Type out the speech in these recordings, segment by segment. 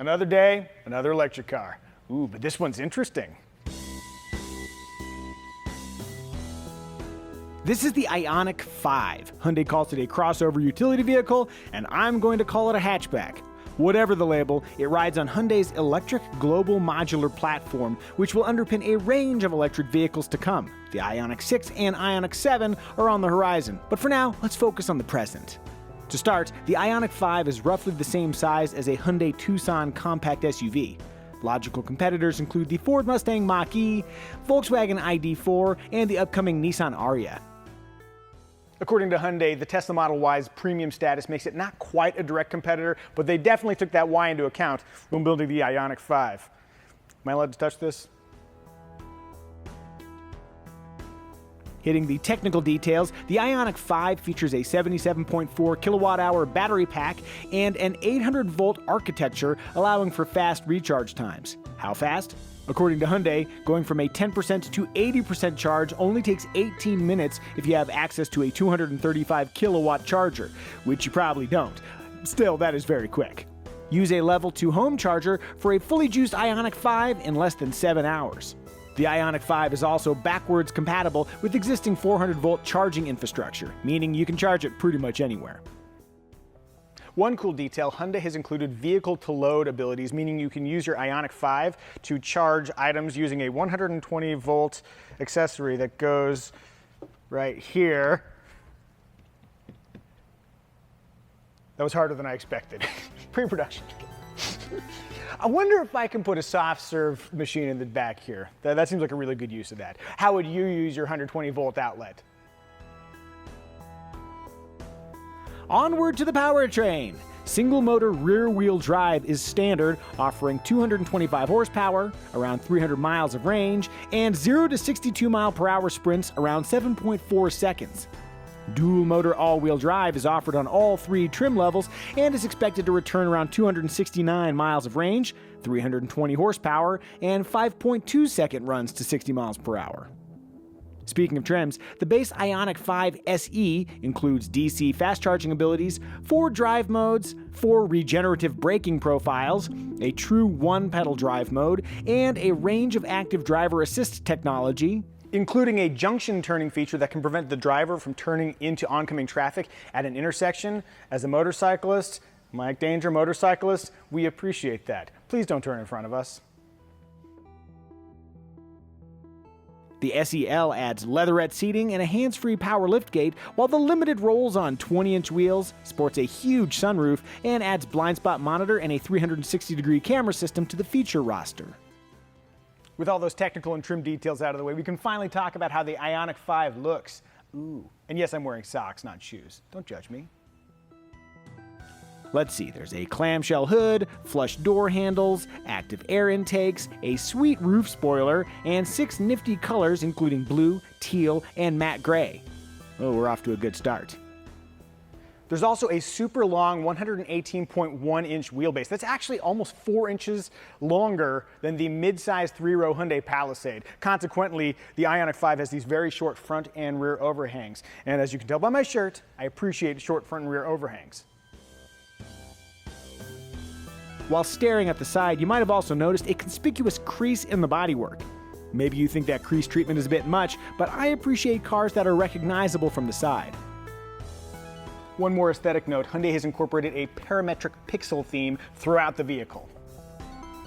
Another day, another electric car. Ooh, but this one's interesting. This is the IONIQ 5. Hyundai calls it a crossover utility vehicle, and I'm going to call it a hatchback. Whatever the label, it rides on Hyundai's electric global modular platform, which will underpin a range of electric vehicles to come. The IONIQ 6 and IONIQ 7 are on the horizon, but for now, let's focus on the present. To start, the IONIQ 5 is roughly the same size as a Hyundai Tucson compact SUV. Logical competitors include the Ford Mustang Mach-E, Volkswagen ID.4, and the upcoming Nissan Ariya. According to Hyundai, the Tesla Model Y's premium status makes it not quite a direct competitor, but they definitely took that Y into account when building the IONIQ 5. Am I allowed to touch this? Hitting the technical details, the IONIQ 5 features a 77.4 kilowatt-hour battery pack and an 800-volt architecture, allowing for fast recharge times. How fast? According to Hyundai, going from a 10% to 80% charge only takes 18 minutes if you have access to a 235 kilowatt charger, which you probably don't. Still, that is very quick. Use a level 2 home charger for a fully juiced IONIQ 5 in less than 7 hours. The IONIQ 5 is also backwards compatible with existing 400-volt charging infrastructure, meaning you can charge it pretty much anywhere. One cool detail, Hyundai has included vehicle-to-load abilities, meaning you can use your IONIQ 5 to charge items using a 120-volt accessory that goes right here. That was harder than I expected. Pre-production. I wonder if I can put a soft serve machine in the back here. That seems like a really good use of that. How would you use your 120-volt outlet? Onward to the powertrain! Single-motor rear-wheel drive is standard, offering 225 horsepower, around 300 miles of range, and 0 to 62 mile-per-hour sprints around 7.4 seconds. Dual-motor all-wheel drive is offered on all 3 trim levels and is expected to return around 269 miles of range, 320 horsepower, and 5.2-second runs to 60 miles per hour. Speaking of trims, the base IONIQ 5 SE includes DC fast charging abilities, 4 drive modes, 4 regenerative braking profiles, a true one-pedal drive mode, and a range of active driver assist technology, including a junction turning feature that can prevent the driver from turning into oncoming traffic at an intersection. As a motorcyclist, Mike Danger motorcyclist, we appreciate that. Please don't turn in front of us. The SEL adds leatherette seating and a hands-free power liftgate, while the Limited rolls on 20-inch wheels, sports a huge sunroof, and adds blind spot monitor and a 360-degree camera system to the feature roster. With all those technical and trim details out of the way, we can finally talk about how the IONIQ 5 looks. Ooh, and yes, I'm wearing socks, not shoes. Don't judge me. Let's see, there's a clamshell hood, flush door handles, active air intakes, a sweet roof spoiler, and 6 nifty colors including blue, teal, and matte gray. Oh, we're off to a good start. There's also a super long 118.1-inch wheelbase. That's actually almost 4 inches longer than the mid-size 3-row Hyundai Palisade. Consequently, the IONIQ 5 has these very short front and rear overhangs. And as you can tell by my shirt, I appreciate short front and rear overhangs. While staring at the side, you might have also noticed a conspicuous crease in the bodywork. Maybe you think that crease treatment is a bit much, but I appreciate cars that are recognizable from the side. One more aesthetic note, Hyundai has incorporated a parametric pixel theme throughout the vehicle.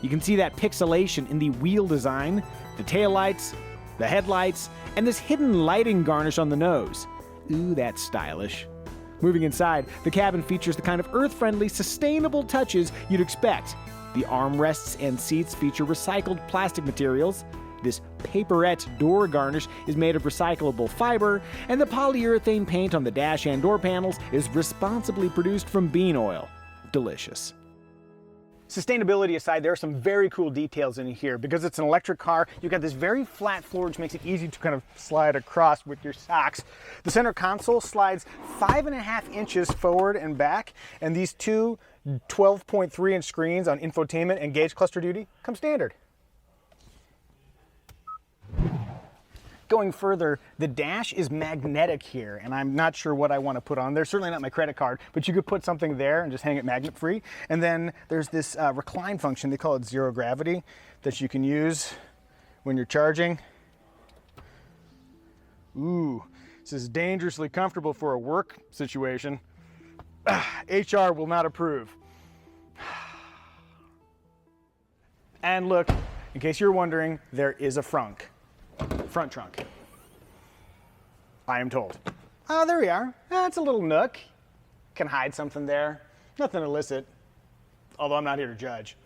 You can see that pixelation in the wheel design, the taillights, the headlights, and this hidden lighting garnish on the nose. Ooh, that's stylish. Moving inside, the cabin features the kind of earth-friendly, sustainable touches you'd expect. The armrests and seats feature recycled plastic materials. This paperette door garnish is made of recyclable fiber, and the polyurethane paint on the dash and door panels is responsibly produced from bean oil. Delicious. Sustainability aside, there are some very cool details in here. Because it's an electric car, you've got this very flat floor, which makes it easy to kind of slide across with your socks. The center console slides 5.5 inches forward and back, and these two 12.3-inch screens on infotainment and gauge cluster duty come standard. Going further, the dash is magnetic here, and I'm not sure what I want to put on there. Certainly not my credit card, but you could put something there and just hang it magnet free. And then there's this recline function, they call it zero gravity, that you can use when you're charging. Ooh, this is dangerously comfortable for a work situation. HR will not approve. And look, in case you're wondering, there is a front trunk, I am told. Oh, there we are. That's a little nook. Can hide something there. Nothing illicit, although I'm not here to judge.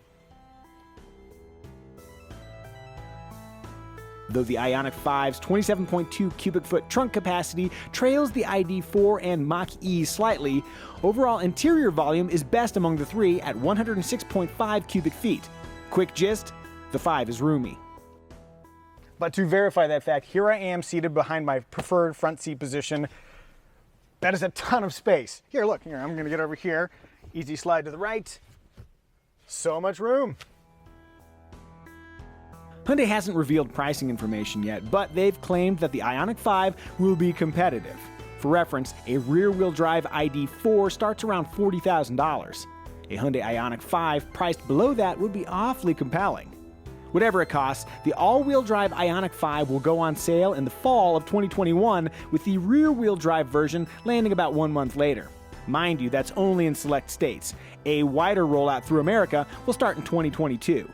Though the IONIQ 5's 27.2 cubic foot trunk capacity trails the ID.4 and Mach-E slightly, overall interior volume is best among the three at 106.5 cubic feet. Quick gist, the 5 is roomy. But to verify that fact, here I am seated behind my preferred front seat position. That is a ton of space. Here, look, here, I'm gonna get over here. Easy slide to the right. So much room. Hyundai hasn't revealed pricing information yet, but they've claimed that the IONIQ 5 will be competitive. For reference, a rear-wheel drive ID.4 starts around $40,000. A Hyundai IONIQ 5 priced below that would be awfully compelling. Whatever it costs, the all-wheel drive IONIQ 5 will go on sale in the fall of 2021, with the rear-wheel drive version landing about 1 month later. Mind you, that's only in select states. A wider rollout through America will start in 2022.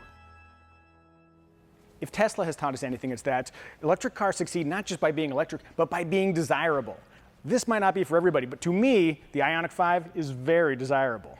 If Tesla has taught us anything, it's that electric cars succeed not just by being electric, but by being desirable. This might not be for everybody, but to me, the IONIQ 5 is very desirable.